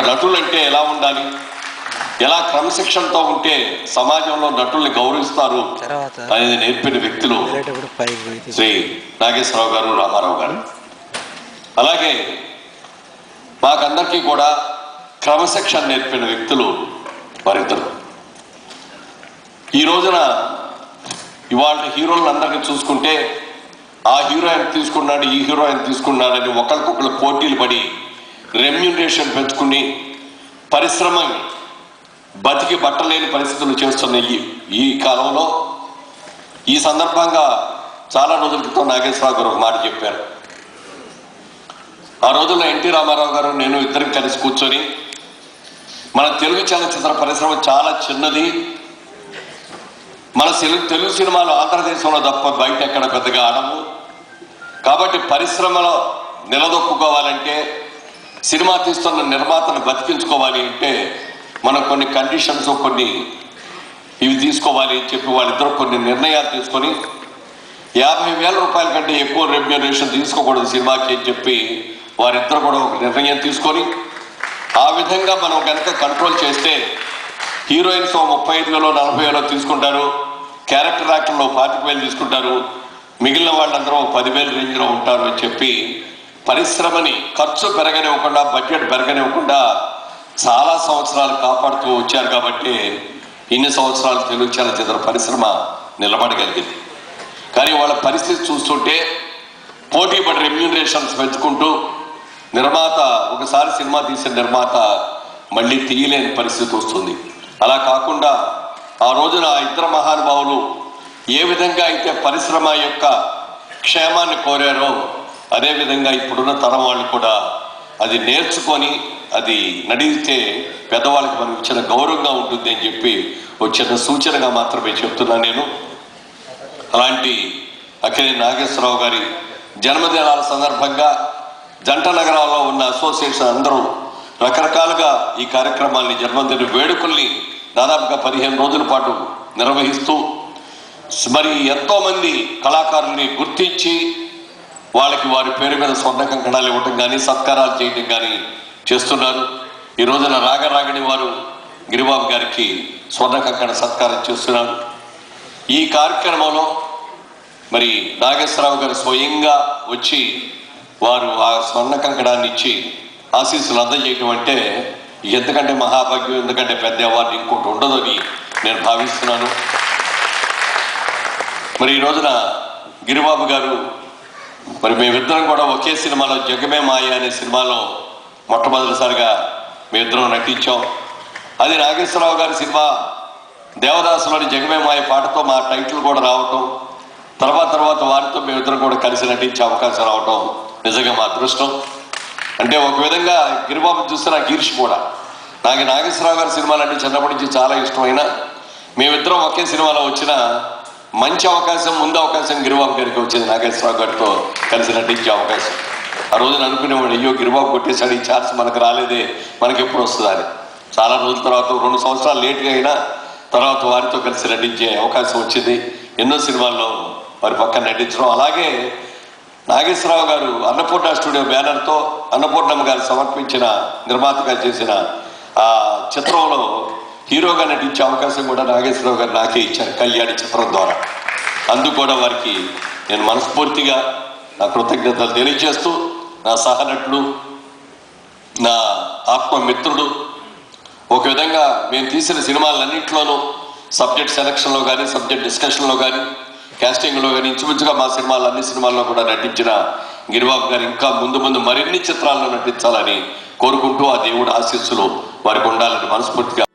నటులు అంటే ఎలా ఉండాలి, ఎలా క్రమశిక్షణతో ఉంటే సమాజంలో నటుల్ని గౌరవిస్తారు అనేది నేర్పిన వ్యక్తులు శ్రీ నాగేశ్వరరావు గారు, రామారావు గారు. అలాగే మాకందరికీ కూడా క్రమశిక్షణ నేర్పిన వ్యక్తులు వారిద్దరు. ఈ రోజున ఇవాళ హీరోలను అందరికీ చూసుకుంటే ఆ హీరో ఆయన తీసుకున్నాడు, ఈ హీరో ఆయన తీసుకున్నాడని ఒకరికొకరు పోటీలు పడి రెమ్యూనరేషన్ పెంచుకుని పరిశ్రమ బతికి బట్టలేని పరిస్థితులు చేస్తున్న ఈ కాలంలో ఈ సందర్భంగా చాలా రోజుల క్రితం నాగేశ్వరరావు గారు ఒక మాట చెప్పారు. ఆ రోజుల్లో ఎన్టీ రామారావు గారు నేను ఇద్దరికి కలిసి కూర్చొని మన తెలుగు చలనచిత్ర పరిశ్రమ చాలా చిన్నది, మన తెలుగు సినిమాలు ఆంధ్రదేశంలో తప్ప బయట ఎక్కడ పెద్దగా ఆడము, కాబట్టి పరిశ్రమలో నిలదొక్కుకోవాలంటే సినిమా తీస్తున్న నిర్మాతను బతికించుకోవాలి అంటే మనం కొన్ని కండిషన్స్ కొన్ని ఇవి తీసుకోవాలి అని చెప్పి వాళ్ళిద్దరూ కొన్ని నిర్ణయాలు తీసుకొని 50,000 రూపాయల కంటే ఎక్కువ రెమ్యూనరేషన్ తీసుకోకూడదు సినిమాకి అని చెప్పి వారిద్దరు కూడా ఒక నిర్ణయం తీసుకొని ఆ విధంగా మనం కనుక కంట్రోల్ చేస్తే హీరోయిన్స్ 35,000 40,000 తీసుకుంటారు, క్యారెక్టర్ యాక్టర్లు 25,000 తీసుకుంటారు, మిగిలిన వాళ్ళందరూ 10,000 రేంజ్లో ఉంటారు అని చెప్పి పరిశ్రమని ఖర్చు పెరగనివ్వకుండా బడ్జెట్ పెరగనివ్వకుండా చాలా సంవత్సరాలు కాపాడుతూ వచ్చారు. కాబట్టి ఇన్ని సంవత్సరాలు తెలుగు చలనచిత్ర పరిశ్రమ నిలబడగలిగింది. కానీ వాళ్ళ పరిస్థితి చూస్తుంటే పోటీ పడి రెమ్యూనరేషన్స్ పెంచుకుంటూ నిర్మాత ఒకసారి సినిమా తీసిన నిర్మాత మళ్ళీ తీయలేని పరిస్థితి వస్తుంది. అలా కాకుండా ఆ రోజున ఆ ఇద్దరు మహానుభావులు ఏ విధంగా అయితే పరిశ్రమ యొక్క క్షేమాన్ని కోరారో అదేవిధంగా ఇప్పుడున్న తరం వాళ్ళు కూడా అది నేర్చుకొని అది నడిస్తే పెద్దవాళ్ళకి మనం ఇచ్చిన గౌరవంగా ఉంటుంది అని చెప్పి వచ్చిన సూచనగా మాత్రమే చెప్తున్నాను నేను. అలాంటి అక్కినేని నాగేశ్వరరావు గారి జన్మదినాల సందర్భంగా జంట నగరాల్లో ఉన్న అసోసియేషన్ అందరూ రకరకాలుగా ఈ కార్యక్రమాల్ని జన్మదిన వేడుకల్ని దాదాపుగా 15 రోజుల పాటు నిర్వహిస్తూ మరి ఎంతోమంది కళాకారుల్ని గుర్తించి వాళ్ళకి వారి పేరు మీద స్వర్ణ కంకణాలు ఇవ్వటం కానీ సత్కారాలు చేయటం కానీ చేస్తున్నారు. ఈ రోజున రాగరాగని వారు గిరిబాబు గారికి స్వర్ణ కంకణ సత్కారం చేస్తున్నారు. ఈ కార్యక్రమంలో మరి నాగేశ్వరరావు గారు స్వయంగా వచ్చి వారు ఆ స్వర్ణ కంకణాన్ని ఇచ్చి ఆశీస్సులు అందజేయటం అంటే ఎంతకంటే మహాభాగ్యం, ఎందుకంటే పెద్ద అవార్డు ఇంకోటి ఉండదని నేను భావిస్తున్నాను. మరి ఈ రోజున గిరిబాబు గారు మరి మేమిద్దరం కూడా ఒకే సినిమాలో జగమే మాయ అనే సినిమాలో మొట్టమొదటిసారిగా మేమిద్దరం నటించాం. అది నాగేశ్వరరావు గారి సినిమా దేవదాసులోని జగమే మాయ పాటతో మా టైటిల్ కూడా రావటం, తర్వాత వారితో మేమిద్దరం కూడా కలిసి నటించే అవకాశం రావటం నిజంగా మా అదృష్టం. అంటే ఒక విధంగా గిరిబాబు చూస్తే నాకు ఈర్షి కూడా. నాకు నాగేశ్వరరావు గారి సినిమాలన్నీ చిన్నప్పటి నుంచి చాలా ఇష్టమైన మేమిద్దరం ఒకే సినిమాలో వచ్చిన మంచి అవకాశం, ముందు అవకాశం గిరిబాబు గారికి వచ్చింది. నాగేశ్వరరావు గారితో కలిసి నటించే అవకాశం. ఆ రోజున అనుకునేవాడు, అయ్యో గిరిబాబు కొట్టేశాడు, ఈ ఛాన్స్ మనకు రాలేదే, మనకి ఎప్పుడు వస్తుందని. చాలా రోజుల తర్వాత 2 సంవత్సరాలు లేట్గా అయినా తర్వాత వారితో కలిసి నటించే అవకాశం వచ్చింది. ఎన్నో సినిమాల్లో వారి పక్కన నటించడం. అలాగే నాగేశ్వరరావు గారు అన్నపూర్ణ స్టూడియో బ్యానర్తో అన్నపూర్ణమ్మ గారు సమర్పించిన నిర్మాతగా చేసిన ఆ చిత్రంలో హీరోగా నటించే అవకాశం కూడా నాగేశ్వరరావు గారు నాకే ఇచ్చారు, కళ్యాణి చిత్రం ద్వారా. అందుకు కూడా వారికి నేను మనస్ఫూర్తిగా నా కృతజ్ఞతలు తెలియజేస్తూ, నా సహనటుడు, నా ఆత్మమిత్రుడు, ఒక విధంగా మేము తీసిన సినిమాలన్నింటిలోనూ సబ్జెక్ట్ సెలక్షన్లో కానీ సబ్జెక్ట్ డిస్కషన్లో కానీ కాస్టింగ్లో కానీ ఇంచుమించుగా మా సినిమాలు అన్ని సినిమాల్లో కూడా నటించిన గిరిబాబు గారు ఇంకా ముందు మరిన్ని చిత్రాల్లో నటించాలని కోరుకుంటూ ఆ దేవుడి ఆశీస్సులు వారికి ఉండాలని మనస్ఫూర్తిగా